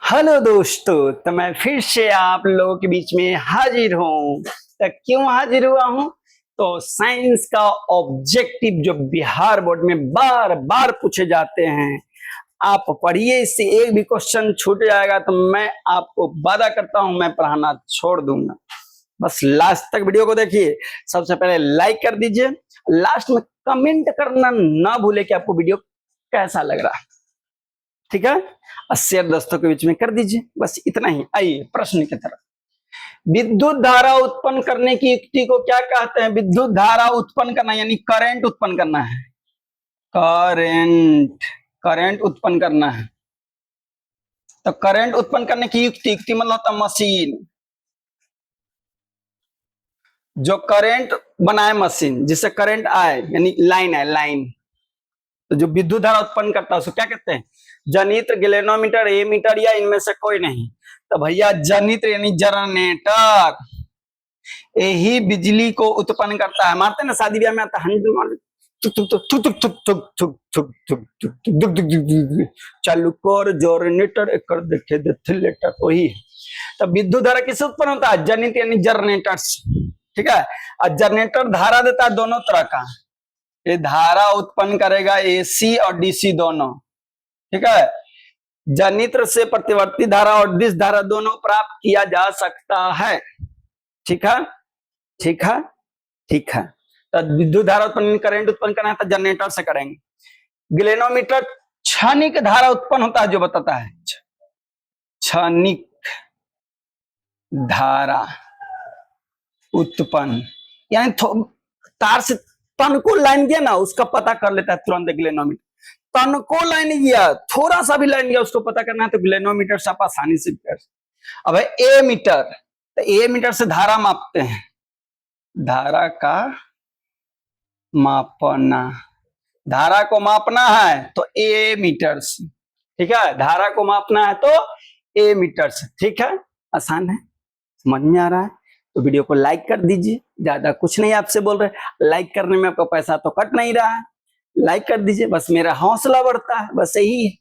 Hello दोस्तों, तो मैं फिर से आप लोगों के बीच में हाजिर हूँ। तो क्यों हाजिर हुआ हूँ? तो साइंस का ऑब्जेक्टिव जो बिहार बोर्ड में बार बार पूछे जाते हैं, आप पढ़िए, इससे एक भी क्वेश्चन छूट जाएगा तो मैं आपको वादा करता हूं मैं पढ़ाना छोड़ दूंगा। बस लास्ट तक वीडियो को देखिए। सबसे पहले लाइक कर दीजिए, लास्ट में कमेंट करना ना भूले कि आपको वीडियो कैसा लग रहा है। ठीक है, और शेयर दोस्तों के बीच में कर दीजिए। बस इतना ही। आइए प्रश्न की तरफ। विद्युत धारा उत्पन्न करने की युक्ति को क्या कहते हैं? विद्युत धारा उत्पन्न करना यानी करंट उत्पन्न करना है। करंट उत्पन्न करना है। तो करंट उत्पन्न करने की युक्ति मतलब होता है मशीन, जो करंट बनाए मशीन, जिससे करंट आए, यानी लाइन है, लाइन। तो जो विद्युत धारा उत्पन्न करता है उसको क्या कहते हैं? जनित्र, गैल्वेनोमीटर, एमीटर या इनमें से कोई नहीं। तो भैया जनित्र यानी जनरेटर, यही बिजली को उत्पन्न करता है। मारते ना शादी ब्याह में आता है, चालू कर जनरेटर कर देखे लेटर, वही है। तो विद्युत धारा किससे उत्पन्न होता है? जनित्र यानी जनरेटर। ठीक है, और जनरेटर धारा देता है दोनों तरह का। ये धारा उत्पन्न करेगा एसी और डीसी दोनों। ठीक है, जनित्र से प्रतिवर्ती धारा और दिश धारा दोनों प्राप्त किया जा सकता है। ठीक है, ठीक है, ठीक है। तो विद्युत धारा उत्पन्न, करंट उत्पन्न करना है तो जनरेटर से करेंगे। गैल्वेनोमीटर क्षणिक धारा उत्पन्न होता है, जो बताता है क्षणिक धारा उत्पन्न, यानी तार से तन को लाइन गया ना, उसका पता कर लेता है तुरंत गैल्वेनोमीटर। तन को लाइन गया, थोड़ा सा भी लाइन गया, उसको पता करना है तो गैल्वेनोमीटर से आप आसानी से कर। अब है ए मीटर, तो ए मीटर से धारा मापते हैं। धारा का मापना, धारा को मापना है तो ए मीटर से। ठीक है, धारा को मापना है तो ए मीटर से। ठीक है, आसान है, समझ में आ रहा है? तो वीडियो को लाइक कर दीजिए। ज्यादा कुछ नहीं आपसे बोल रहे, लाइक करने में आपका पैसा तो कट नहीं रहा है, लाइक कर दीजिए, बस मेरा हौसला बढ़ता है, बस यही है।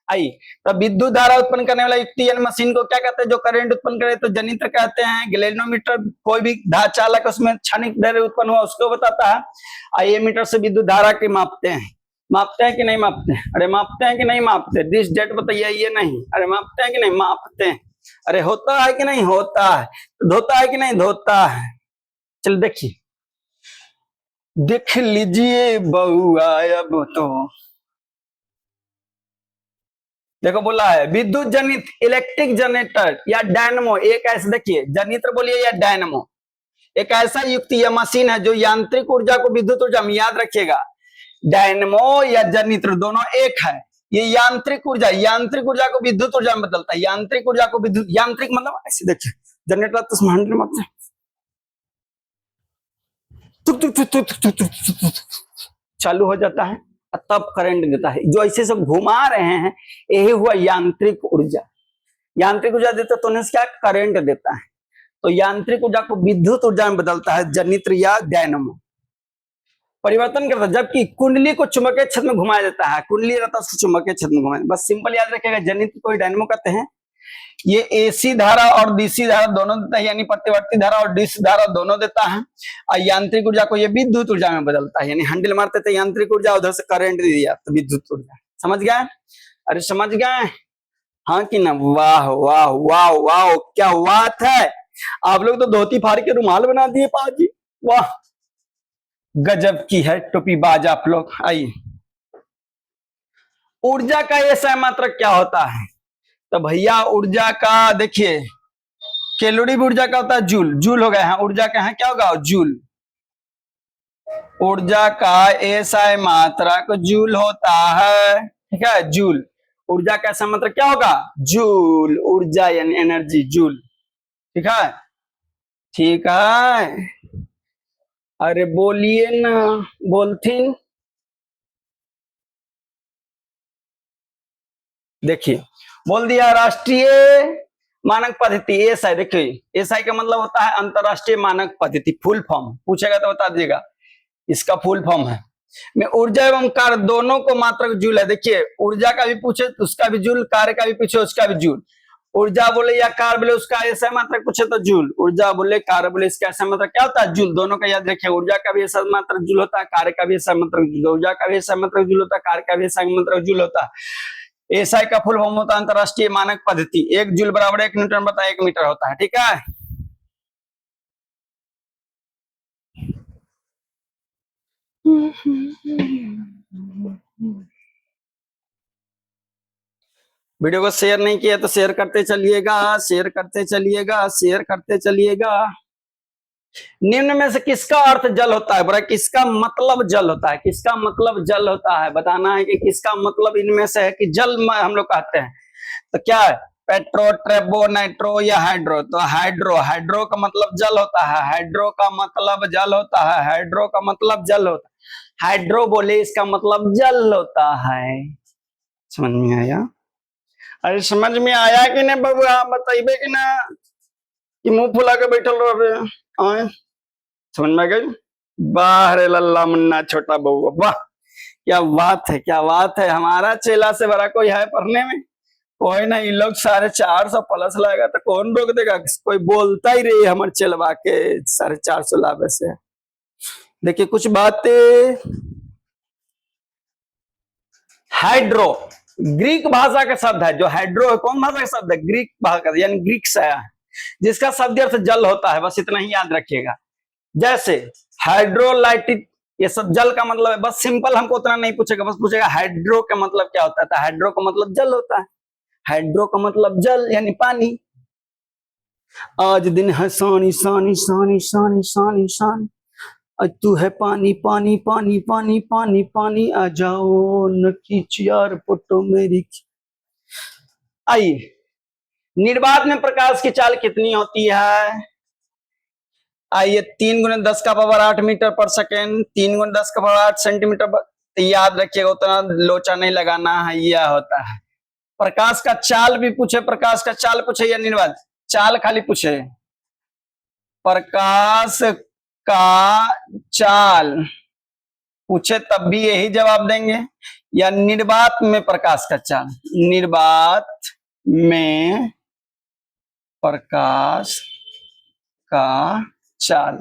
आइए, तो विद्युत धारा उत्पन्न करने वाला युक्ति यानी मशीन को क्या कहते हैं? जो करंट उत्पन्न करे तो जनित्र कहते हैं। गैल्वेनोमीटर कोई भी धारा चालक उसमें क्षणिक धारा उत्पन्न हुआ उसको बताता है। और एमीटर से विद्युत धारा के मापते हैं। मापते हैं कि नहीं मापते हैं? अरे मापते हैं कि नहीं मापते? दिस डेट बताइए, ये नहीं। अरे मापते हैं कि नहीं? मापते हैं। अरे होता है कि नहीं? होता है। धोता है कि नहीं? धोता है। चल देखिए, देख लीजिए बहुआ, अब तो देखो बोला है विद्युत जनित इलेक्ट्रिक जनरेटर या डायनमो। एक ऐसे देखिए, जनित्र बोलिए या डायनमो, एक ऐसा युक्ति या मशीन है जो यांत्रिक ऊर्जा को विद्युत ऊर्जा में, याद रखिएगा, डायनमो या जनित्र दोनों एक है। ये यांत्रिक ऊर्जा को विद्युत ऊर्जा में बदलता है। यांत्रिक ऊर्जा को विद्युत, यांत्रिक मतलब ऐसे देखिए, जनरेटर तो मतलब चालू हो जाता है तब करंट देता है। जो ऐसे सब घुमा रहे हैं, यही हुआ यांत्रिक ऊर्जा। यांत्रिक ऊर्जा देता तो क्या करंट देता है। तो यांत्रिक ऊर्जा को विद्युत ऊर्जा में बदलता है जनित्र या डायनमो, परिवर्तन करता है। जबकि कुंडली को चुंबकीय क्षेत्र में घुमाया जाता है, कुंडली रहता है चुंबकीय क्षेत्र में घुमाया। बस सिंपल याद रखिएगा, जनित्र को डायनमो कहते हैं। ये एसी धारा और डीसी धारा दोनों देता है, यानी प्रतिवर्ती धारा और डीसी धारा दोनों देता है। और यांत्रिक ऊर्जा को ये विद्युत ऊर्जा में बदलता है, यानी हैंडल मारते थे यांत्रिक ऊर्जा, उधर से करंट दे दिया तो विद्युत ऊर्जा। समझ गए? अरे समझ गए, हाँ कि ना? वाह वाह वाह वाह, क्या बात है। आप लोग तो धोती फाड़ के रुमाल बना दिए पाजी, वाह गजब की है टोपीबाज आप लोग। आइए, ऊर्जा का ये सही क्या होता है? तो भैया ऊर्जा का देखिए, कैलोरी भी ऊर्जा का होता है, जूल। जूल हो गया है ऊर्जा का, है क्या होगा? जूल। ऊर्जा का ऐसा मात्रक जूल होता है। ठीक है, जूल। ऊर्जा का ऐसा मात्रक क्या होगा? जूल। ऊर्जा यानी एनर्जी, जूल। ठीक है, ठीक है। अरे बोलिए ना, बोलथिन। देखिए, बोल दिया राष्ट्रीय मानक पद्धति एसआई। देखिए, एसआई का मतलब होता है अंतरराष्ट्रीय मानक पद्धति, फुल फॉर्म पूछेगा तो बता दीजिएगा, इसका फुल फॉर्म है। में ऊर्जा एवं कार्य दोनों को मात्रक जूल है। देखिए, ऊर्जा का भी पूछे तो उसका भी जूल, कार्य का भी पूछे उसका भी जूल। ऊर्जा बोले या कार्य बोले उसका ऐसा मात्रक पूछे तो जूल, ऊर्जा बोले कार्य बोले इसका ऐसा मात्रक क्या होता है, जूल। दोनों का याद रखिए, ऊर्जा का भी ऐसा मात्रक जूल होता है, कार्य का भी ऐसा मात्रक जूल, ऊर्जा का भी ऐसा मात्रक जूल होता है, कार्य का भी ऐसा मात्रक जूल होता है। एसआई का फुल फॉर्म होता है अंतरराष्ट्रीय मानक पद्धति। 1 जूल बराबर 1 न्यूटन बटा 1 मीटर होता है। ठीक है, वीडियो को शेयर नहीं किया तो शेयर करते चलिएगा, शेयर करते चलिएगा, शेयर करते चलिएगा। निम्न में से किसका अर्थ जल होता है, बड़ा किसका मतलब जल होता है, किसका मतलब जल होता है, बताना है कि किसका मतलब इनमें से है कि जल हम लोग कहते हैं। तो क्या है, पेट्रो, ट्रेबो, नाइट्रो या हाइड्रो। तो हाइड्रो, हाइड्रो का मतलब जल होता है, हाइड्रो का मतलब जल होता है, हाइड्रो का मतलब जल होता है। हाइड्रो बोले इसका मतलब जल होता है। समझ में आया? अरे समझ में आया कि नहीं बबुआ, बताइबे कि ना कि मुंह फुला के बैठल रहो। समझ में गई? वाह रे लल्ला मुन्ना छोटा बउआ, वाह क्या बात है, क्या बात है। हमारा चेला से बड़ा कोई है पढ़ने में? कोई नहीं। लोग 450 प्लस लाएगा तो कौन रोक देगा, कोई बोलता ही रही हमारे चेलवा के 450 लावे से। देखिए कुछ बातें। हाइड्रो ग्रीक भाषा का शब्द है, जो हाइड्रो है कौन भाषा का शब्द है, ग्रीक भाषा का, यानी ग्रीक से आया है, जिसका शब्द अर्थ जल होता है। बस इतना ही याद रखिएगा। जैसे हाइड्रोलाइटिक, ये सब जल का मतलब है। बस सिंपल, हमको उतना नहीं पूछेगा, बस पूछेगा हाइड्रो का मतलब क्या होता है, तो हाइड्रो का मतलब जल होता है। हाइड्रो का मतलब जल यानी पानी। आज दिन है सानी सानी सानी सानी सानी सानी, आज तू है पानी पानी पानी पानी पानी पानी, आ जाओ न खींच यार फोटो मेरी। आइए, निर्वात में प्रकाश की चाल कितनी होती है? आइए, 3 × 10 का पावर 8 मीटर पर सेकेंड, 3 × 10 का पावर 8 सेंटीमीटर पर। तो याद रखिएगा, उतना लोचा नहीं लगाना है, यह होता है। प्रकाश का चाल भी पूछे, प्रकाश का चाल पूछे या निर्वात, चाल खाली पूछे, प्रकाश का चाल पूछे तब भी यही जवाब देंगे, या निर्वात में प्रकाश का चाल, निर्वात में प्रकाश का चाल,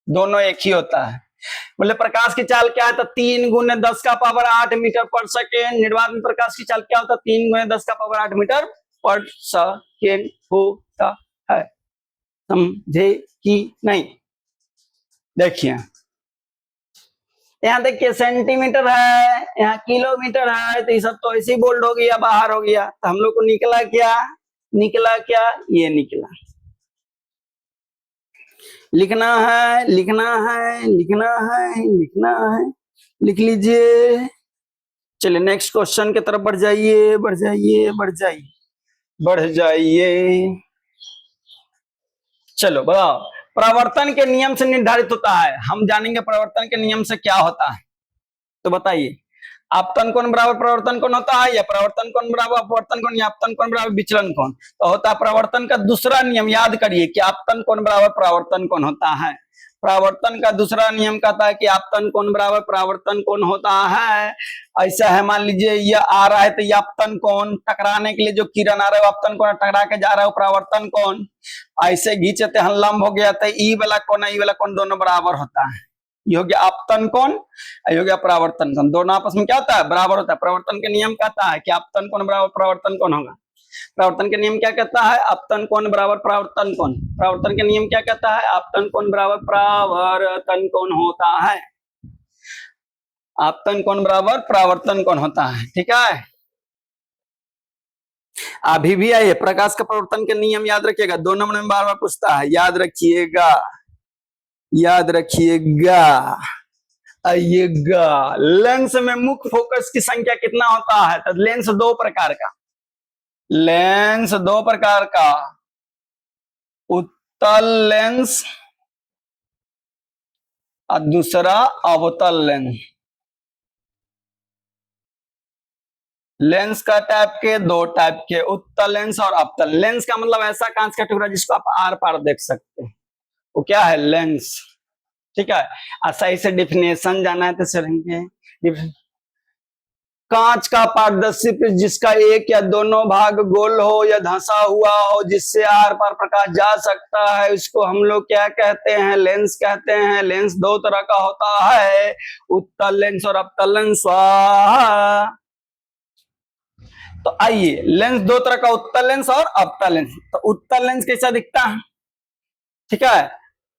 दोनों एक ही होता है। बोले प्रकाश की चाल क्या है, तो 3 × 10 का पावर 8 मीटर पर सेकेंड। निर्वात में प्रकाश की चाल क्या होता है, 3 × 10 का पावर 8 मीटर पर सेकेंड होता है। समझे कि नहीं? देखिए यहाँ देखिए, सेंटीमीटर है, यहाँ किलोमीटर है, तो ये सब तो ऐसे ही बोल्ड हो गया, बाहर हो गया। तो हम लोग को निकला क्या, निकला क्या, ये निकला। लिखना है, लिखना है, लिखना है, लिखना है, लिख लीजिए। चलिए नेक्स्ट क्वेश्चन की तरफ बढ़ जाइए, बढ़ जाइए, बढ़ जाइए, बढ़ जाइए। चलो बताओ, प्रवर्तन के नियम से निर्धारित होता है। हम जानेंगे प्रवर्तन के नियम से क्या होता है, तो बताइए। आपतन कोण बराबर प्रवर्तन कोण होता है, या प्रवर्तन कोण बराबर अपवर्तन कोण, या आपतन कोण बराबर विचलन कोण। तो होता है प्रवर्तन का दूसरा नियम, याद करिए कि आपतन कोण बराबर प्रवर्तन कोण होता है। प्रवर्तन का दूसरा नियम कहता है कि आपतन कोण बराबर प्रवर्तन कोण होता है। ऐसा है, मान लीजिए ये आ रहा है तो ये आपतन कोण, टकराने के लिए जो किरण आ रहा है आपतन कोण, टकरा के जा रहा है प्रवर्तन कोण। ऐसे घींचते हैं लंब हो गया, तो ई वाला कोण ई वाला कोण दोनों बराबर होता है। ये हो गया आपतन कोण, ये हो गया प्रवर्तन कोण, दोनों आपस में क्या होता है, बराबर होता है। प्रवर्तन के नियम कहता है कि आपतन कोण बराबर प्रवर्तन कोण होगा। प्रवर्तन के नियम क्या कहता है, आपतन कोण बराबर प्रवर्तन कोण। प्रवर्तन के नियम क्या कहता है, आपतन कोण बराबर प्रवर्तन कोण होता है। आपतन कोण बराबर प्रवर्तन कोण होता है। ठीक है, अभी भी आइए, प्रकाश का प्रवर्तन के नियम याद रखिएगा, 2 नंबर में बार बार पूछता है, याद रखिएगा, याद रखिएगा। आइएगा, लेंस में मुख्य फोकस की संख्या कितना होता है, तो लेंस 2 प्रकार का, लेंस 2 प्रकार का, उत्तल लेंस और दूसरा अवतल लेंस। लेंस का टाइप के 2 टाइप के, उत्तल लेंस और अवतल लेंस। का मतलब ऐसा कांच का टुकड़ा जिसको आप आर पार देख सकते हैं, वो क्या है, लेंस। ठीक है, सही से डिफिनेशन जाना है तो चलेंगे। कांच का पारदर्शी पृष्ठ जिसका एक या दोनों भाग गोल हो या धंसा हुआ हो, जिससे आर पार प्रकाश जा सकता है, उसको हम लोग क्या कहते हैं? लेंस कहते हैं। लेंस दो तरह का होता है, उत्तल लेंस और अवतल लेंस। स्वाहा। तो आइए, लेंस दो तरह का, उत्तल लेंस और अवतल लेंस। तो उत्तल लेंस कैसा दिखता है? ठीक है,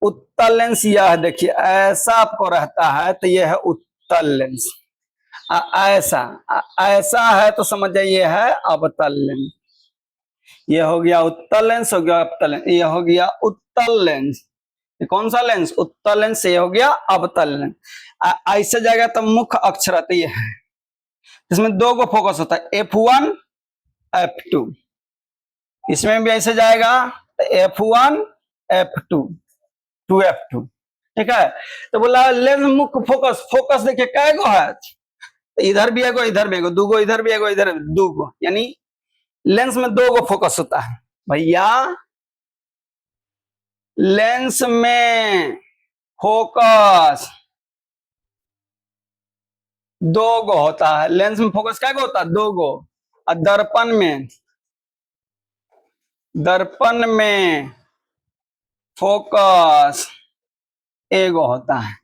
उत्तल लेंस यह देखिए ऐसा आपको रहता है, तो यह है उत्तल लेंस। ऐसा ऐसा है तो समझ जाइए है अवतल लेंस। ये हो गया उत्तल लेंस, हो गया अवतल लेंस। ये हो गया उत्तल लेंस। ये कौन सा लेंस? उत्तल लेंस। ये हो गया अवतल लेंस। ऐसे जाएगा तो मुख्य अक्षर आती है, इसमें दो को फोकस होता है, F1 F2। इसमें भी ऐसे जाएगा तो F1 F2 2F2। ठीक है, तो बोला लेंस मुख्य फोकस। फोकस देखिए कै गो है? इधर भी एगो, इधर भी एगो, दूगो इधर भी एगो, इधर दूगो, यानी लेंस में दो गो फोकस होता है भैया। लेंस में फोकस दो गो होता है। लेंस में फोकस क्या गो होता है? दो गो। और दर्पण में फोकस एगो होता है।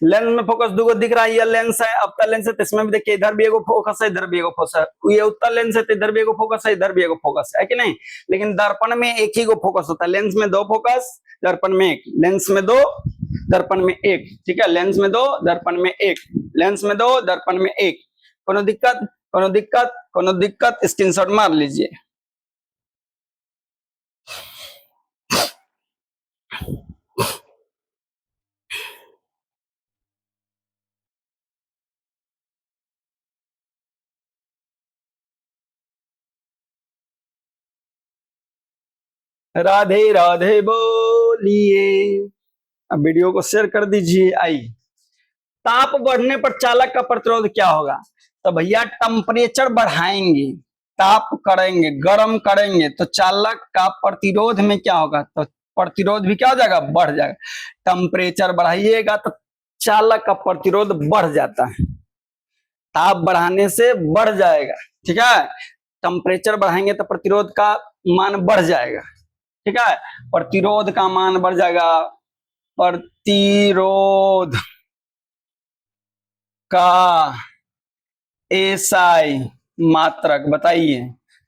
लेंस में फोकस दो दिख रहा है, ये लेंस है, अवतल लेंस है, तो इसमें भी देखिए इधर भी एगो फोकस है, इधर भी एगो फोकस है। ये उत्तल लेंस है तो इधर भी एगो फोकस है, इधर भी एगो फोकस है कि नहीं? लेकिन दर्पण में एक ही गो फोकस होता है। लेंस में दो फोकस, दर्पण में एक। लेंस में दो, दर्पण में एक। ठीक है, लेंस में दो, दर्पण में एक। लेंस में दो, दर्पण में एक। कोनो दिक्कत? कोनो दिक्कत? कोनो दिक्कत? स्क्रीनशॉट मार लीजिए। राधे राधे बोलिए। अब वीडियो को शेयर कर दीजिए। आई, ताप बढ़ने पर चालक का प्रतिरोध क्या होगा? तो भैया टेम्परेचर बढ़ाएंगे, ताप करेंगे, गर्म करेंगे, तो चालक का प्रतिरोध में क्या होगा? तो प्रतिरोध भी क्या हो जाएगा? बढ़ जाएगा। टेम्परेचर बढ़ाइएगा तो चालक का प्रतिरोध बढ़ जाता है, ताप बढ़ाने से बढ़ जाएगा। ठीक है, टेम्परेचर बढ़ाएंगे तो प्रतिरोध का मान बढ़ जाएगा। ठीक है, प्रतिरोध का मान बढ़ जाएगा। प्रतिरोध का एसआई मात्रक बताइए।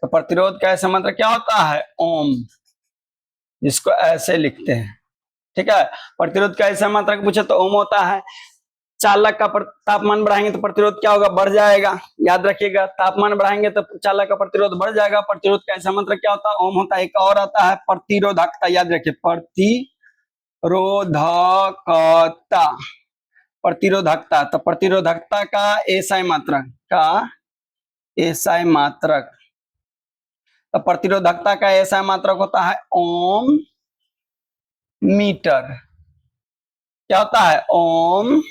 तो प्रतिरोध का एसआई मात्रक क्या होता है? ओम, जिसको ऐसे लिखते हैं। ठीक है, प्रतिरोध का एसआई मात्रक पूछे तो ओम होता है। चालक का तापमान बढ़ाएंगे तो प्रतिरोध क्या होगा? बढ़ जाएगा। याद रखिएगा, तापमान बढ़ाएंगे तो चालक का प्रतिरोध बढ़ जाएगा। प्रतिरोध का ऐसा मात्रक क्या होता है? ओम होता है। एक और आता है प्रतिरोधकता, याद रखिए, प्रतिरोधकता। प्रतिरोधकता, तो प्रतिरोधकता का एसआई मात्रक तो प्रतिरोधकता का एसआई मात्रक होता है ओम मीटर। क्या होता है? ओम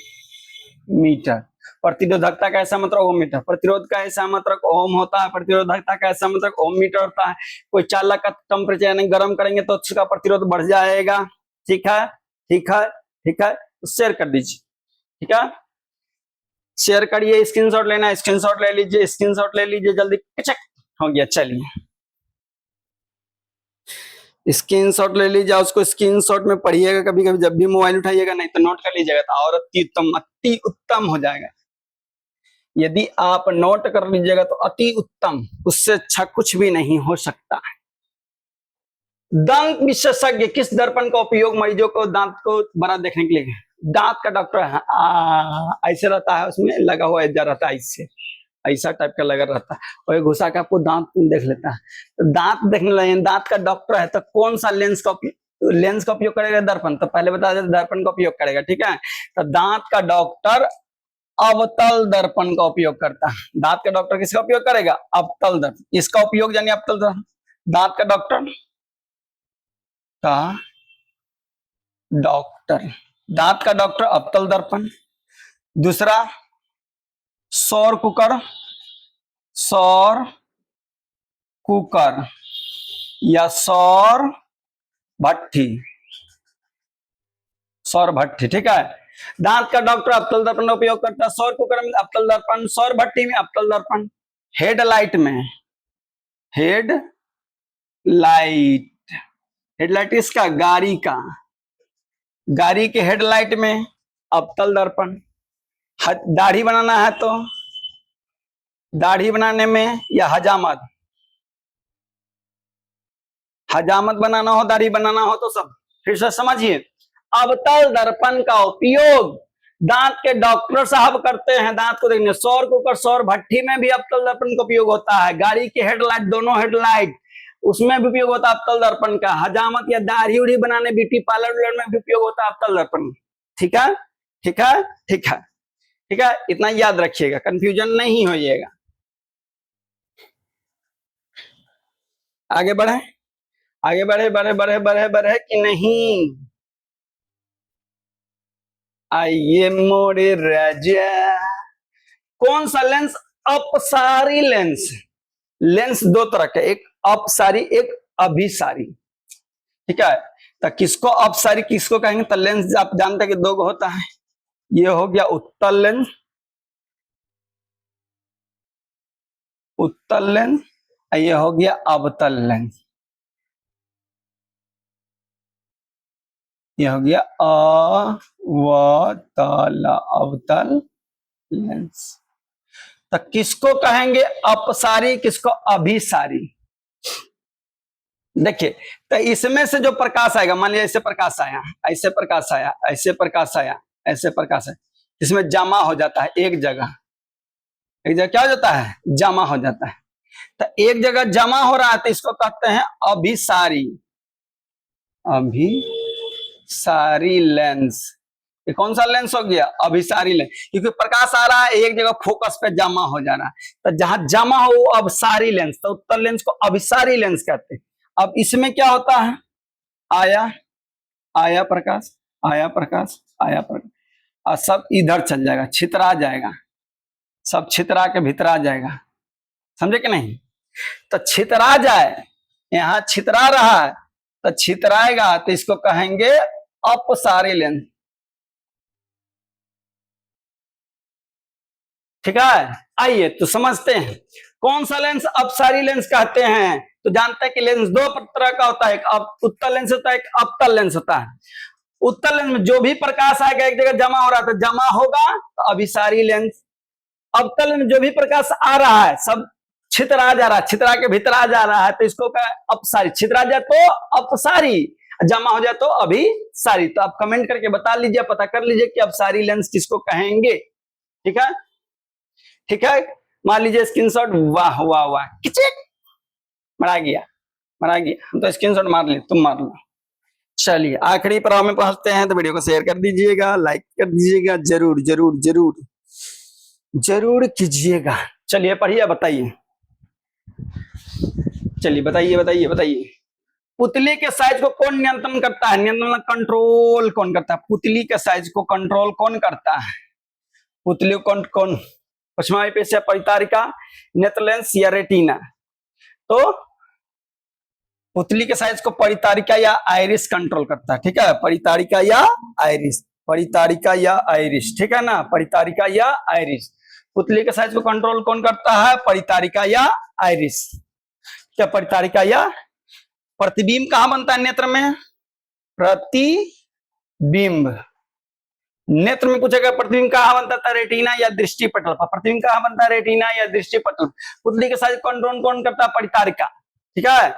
मीटर। प्रतिरोधकता का ऐसा मात्रक ओम मीटर। प्रतिरोध का ऐसा मात्रक ओम होता है, प्रतिरोधकता का ऐसा मात्रक ओम मीटर होता है। कोई चालक का टेम्परेचर यानी गर्म करेंगे तो उसका प्रतिरोध बढ़ जाएगा। ठीक है, ठीक है, ठीक है, तो शेयर कर दीजिए। ठीक है, शेयर करिए। स्क्रीनशॉट लेना है, स्क्रीनशॉट ले लीजिए, स्क्रीनशॉट ले लीजिए जल्दी। चेक हो गया, चलिए स्क्रीनशॉट ले लीजिए। उसको स्क्रीनशॉट में पढ़िएगा कभी कभी जब भी मोबाइल उठाइएगा, नहीं तो नोट कर लीजिएगा तो और अति उत्तम हो जाएगा। यदि आप नोट कर लीजिएगा तो अति उत्तम, उससे अच्छा कुछ भी नहीं हो सकता। दांत विशेषज्ञ किस दर्पण का उपयोग मरीजों को दांत को बड़ा देखने के लिए? दांत का डॉक्टर है, ऐसे रहता है, उसमें लगा हुआ ऐसा रहता है, इससे ऐसा टाइप का लगा रहता है, और घुसा के आपको दांत देख लेता है। तो दांत देखने लगे, दांत का डॉक्टर है, तो कौन सा लेंस का उपयोग करेगा? दर्पण। तो पहले बता देते दर्पण का उपयोग करेगा। ठीक है, तो दांत का डॉक्टर अवतल दर्पण का उपयोग करता है। दांत का डॉक्टर किसका उपयोग करेगा? अवतल दर्पण। इसका उपयोग जानिए, अवतल दर्पण। दांत का डॉक्टर दांत का डॉक्टर अवतल दर्पण। दूसरा सौर कुकर या सौर भट्ठी। ठीक है, दांत का डॉक्टर अवतल दर्पण का उपयोग करता है। सौर कुकर में अवतल दर्पण, सौर भट्टी में अवतल दर्पण, हेडलाइट में, हेडलाइट इसका गाड़ी का, गाड़ी के हेडलाइट में अवतल दर्पण। दाढ़ी बनाना है तो दाढ़ी बनाने में, या हजामत बनाना हो, दाढ़ी बनाना हो तो सब। फिर से समझिए, अवतल दर्पण का उपयोग दांत के डॉक्टर साहब करते हैं दांत को देखने। सौर कुकर, सौर भट्टी में भी अवतल दर्पण का उपयोग होता है। गाड़ी के हेडलाइट, दोनों हेडलाइट, उसमें भी उपयोग होता है अवतल दर्पण का। हजामत या दाढ़ी उड़ी बनाने, ब्यूटी पार्लर में भी उपयोग होता है अवतल दर्पण। ठीक है, ठीक है, ठीक है, ठीक है, इतना याद रखिएगा, कंफ्यूजन नहीं होइएगा। आगे बढ़े, आगे बढ़े, बढ़े बढ़े बढ़े बढ़े कि नहीं? आइए मोरे राजा। कौन सा लेंस? अपसारी लेंस। लेंस दो तरह के, एक अपसारी, एक अभिसारी। ठीक है, तो किसको अपसारी किसको कहेंगे? तो लेंस आप जानते हैं कि दो होता है। ये हो गया उत्तल लेंस, उत्तल लेंस, ये हो गया अवतल लेंस। यह हो गया अवतल, अवतल लेंस। तो किसको कहेंगे अपसारी, किसको अभिसारी? देखिए, तो इसमें से जो प्रकाश आएगा, मान लिया ऐसे प्रकाश आया, ऐसे प्रकाश आया, ऐसे प्रकाश आया, ऐसे प्रकाश आया, इसमें जमा हो जाता है एक जगह। एक जगह क्या हो जाता है? जमा हो जाता है। तो एक जगह जमा हो रहा है तो इसको कहते हैं अभिसारी, अभिसारी लेंस। ये कौन सा लेंस हो गया? अभिसारी लेंस, क्योंकि प्रकाश आ रहा है एक जगह फोकस पे जमा हो जा रहा है, तो जहां जमा हो वो अभिसारी लेंस। तो उत्तल लेंस को अभिसारी लेंस कहते हैं। अब इसमें क्या होता है? आया, आया प्रकाश, आया प्रकाश, आया प्रकाश, और सब इधर चल जाएगा, छितरा जाएगा, सब छितरा के भीतर आ जाएगा। समझे कि नहीं? तो छितरा जाए, यहां छितरा रहा है तो छितराएगा, तो इसको कहेंगे अपसारी लेंस। ठीक है, आइए तो समझते हैं कौन सा लेंस अपसारी लेंस कहते हैं। तो जानते हैं कि लेंस दो तरह का होता है, एक उत्तल लेंस होता है, एक अवतल लेंस होता है। उत्तल लेंस में जो भी प्रकाश आएगा एक जगह जमा हो रहा है तो जमा होगा, तो अभिसारी लेंस। अवतल में जो भी प्रकाश आ रहा है सब छितरा जा रहा है, छितरा के भीतर आ जा रहा है, तो इसको क्या? अपसारी। छितरा जाए तो अपसारी, जमा हो जाए तो अभिसारी। तो आप कमेंट करके बता लीजिए, पता कर लीजिए कि अपसारी लेंस किसको कहेंगे। ठीक है, ठीक है, मान लीजिए स्क्रीनशॉट। वाह वाह वाह, किचिक मरा गया, मरा गया। हम तो स्क्रीनशॉट मार लिए, तुम मार लो। चलिए आखिरी पड़ाव में पहुंचते हैं, तो वीडियो को शेयर कर दीजिएगा, लाइक कर दीजिएगा, जरूर जरूर जरूर जरूर कीजिएगा। चलिए पढ़िए, बताइए, चलिए बताइए, बताइए, बताइए। पुतली के साइज को कौन नियंत्रण करता है? नियंत्रण कंट्रोल कौन करता है? पुतली के साइज को कंट्रोल कौन करता है? पुतली को कौन? पश्चिमी पेशिया, परितारिका, नेत्र लेंस या रेटिना? तो पुतली के साइज को परितारिका या आइरिस कंट्रोल करता है। ठीक है, परितारिका या आइरिस, परितारिका या आइरिस। ठीक है ना, परितारिका या आइरिस। पुतली के साइज को कंट्रोल कौन करता है? परितारिका या आइरिस। क्या? परितारिका या। प्रतिबिंब कहां बनता है नेत्र में? प्रतिबिंब नेत्र में पूछेगा प्रतिबिंब कहां बनता था? रेटिना या दृष्टि पटल पर। प्रतिबिंब कहां बनता है? रेटिना या दृष्टि पटल। पुतली के साइज कंट्रोल कौन करता है? परितारिका। ठीक है,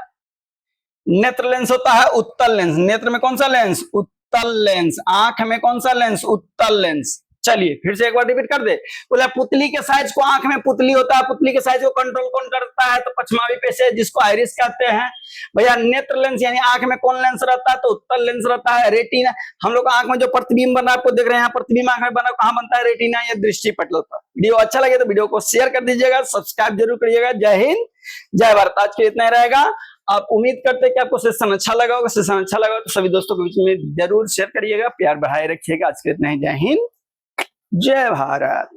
नेत्र लेंस होता है उत्तल लेंस। नेत्र में कौन सा लेंस? उत्तल लेंस। आंख में कौन सा लेंस? उत्तल लेंस। चलिए फिर से एक बार रिपीट कर दे। बोला पुतली के साइज को, आंख में पुतली होता है, पुतली के साइज को कंट्रोल कौन करता है? तो पश्चिमी पेशिया, जिसको आइरिस कहते हैं। भैया नेत्र लेंस यानी आंख में कौन लेंस रहता है? तो उत्तल लेंस रहता है। रेटिना, हम लोग आंख में जो प्रतिबिंब बना आपको देख रहे हैं, प्रतिबिंब आंख में बना कहां बनता है? रेटिना या दृष्टि पटल पर। वीडियो अच्छा लगे तो वीडियो को शेयर कर दीजिएगा, सब्सक्राइब जरूर करिएगा। जय हिंद, जय भारत। आज के इतना ही रहेगा। आप उम्मीद करते हैं कि आपको सेशन अच्छा लगा होगा। सेशन अच्छा लगा तो सभी दोस्तों के बीच में जरूर शेयर करिएगा, प्यार बढ़ाए रखिएगा। आज के इतना ही, जय हिंद, जय भारत।